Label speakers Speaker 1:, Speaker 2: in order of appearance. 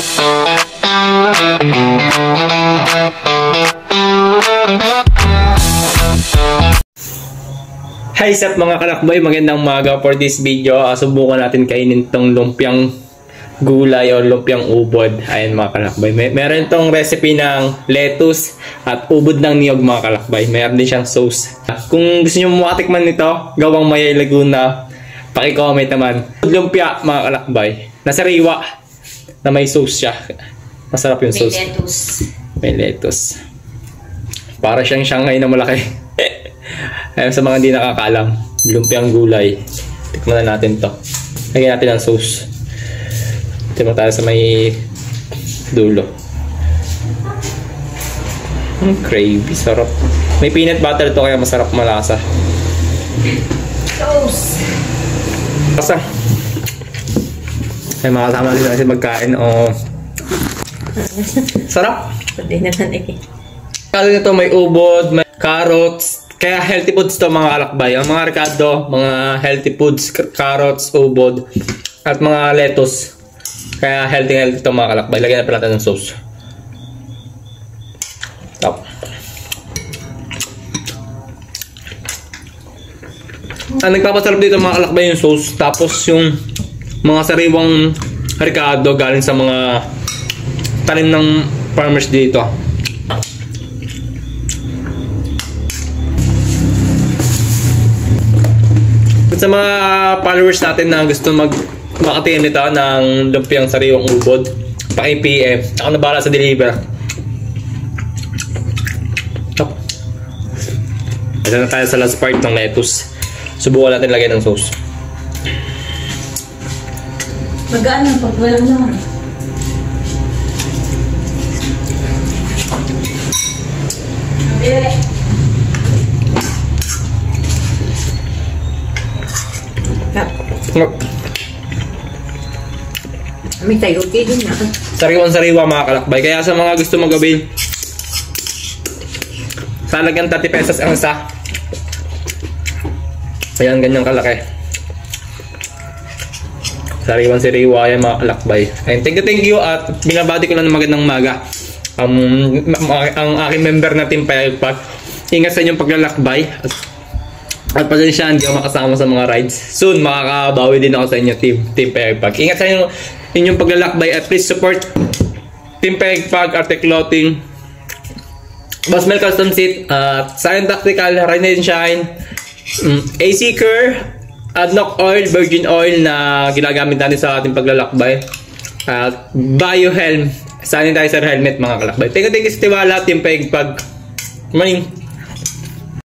Speaker 1: Hi sup mga kalakbay, magandang umaga. For this video, subukan natin kainin tong lumpiang gulay o lumpiang ubod. Ayan mga kalakbay, meron tong recipe ng lettuce at ubod ng niyog mga kalakbay. Meron din siyang sauce. Kung gusto nyo makatikman nito, gawang Mayay Laguna, paki-comment naman. Lumpia mga kalakbay, nasariwa na may sauce siya. Masarap yung sauce. May lettuce. Para siyang Shanghai na malaki. Ayun, sa mga hindi nakakalam, lumpiang gulay. Tikman na natin to. Lagyan natin ang sauce. Tikman tayo sa may dulo. Gravy, sarap. May peanut butter to kaya masarap, malasa.
Speaker 2: Sauce.
Speaker 1: Lasa. Ay, makasama din natin magkain. Oh. Sarap.
Speaker 2: Pwede naman eh.
Speaker 1: Kalo nito may ubod, may carrots. Kaya healthy foods to mga kalakbay. Ang mga rekado, mga healthy foods, carrots, ubod, at mga lettuce. Kaya healthy to mga kalakbay. Lagyan na natin ng sauce. Top. Ang nagpapasarap dito mga kalakbay yung sauce. Tapos yung mga sariwang rekado galing sa mga tanim ng farmers dito. Sa mga followers natin na gusto makatingin nito ng lumpiang sariwang ubod, paki-PM. Ako na bahala sa deliver. Ito na tayo sa last part ng lettuce. Subukan natin lagyan ng sauce.
Speaker 2: Magaan pag walang laman. May tayo okay din na.
Speaker 1: Sariwan-sariwa mga kalakbay. Kaya sa mga gusto mag-avail, talagang 30 pesos ang isa. Ayan, ganyang kalaki. Sariwan-sariwa yan mga kalakbay. Ayun, thank you at binabati ko lang ng magandang umaga. Ang aking member na Team Payagpag, ingat sa inyong paglalakbay. At pasensya, hindi ako makasama sa mga rides. Soon, makakabawi din ako sa inyo, Team Payagpag. Ingat sa inyong paglalakbay at please support Team Payagpag, Arte Clothing, Boss Mel Custom Seat, Science Tactical, Rain and Shine, AC Cure, Adnoc Oil, Virgin Oil na ginagamit natin sa ating paglalakbay, Bio Helm, sanitizer helmet mga kalakbay. Thank you sa tiwala, Team Payagpag. Morning.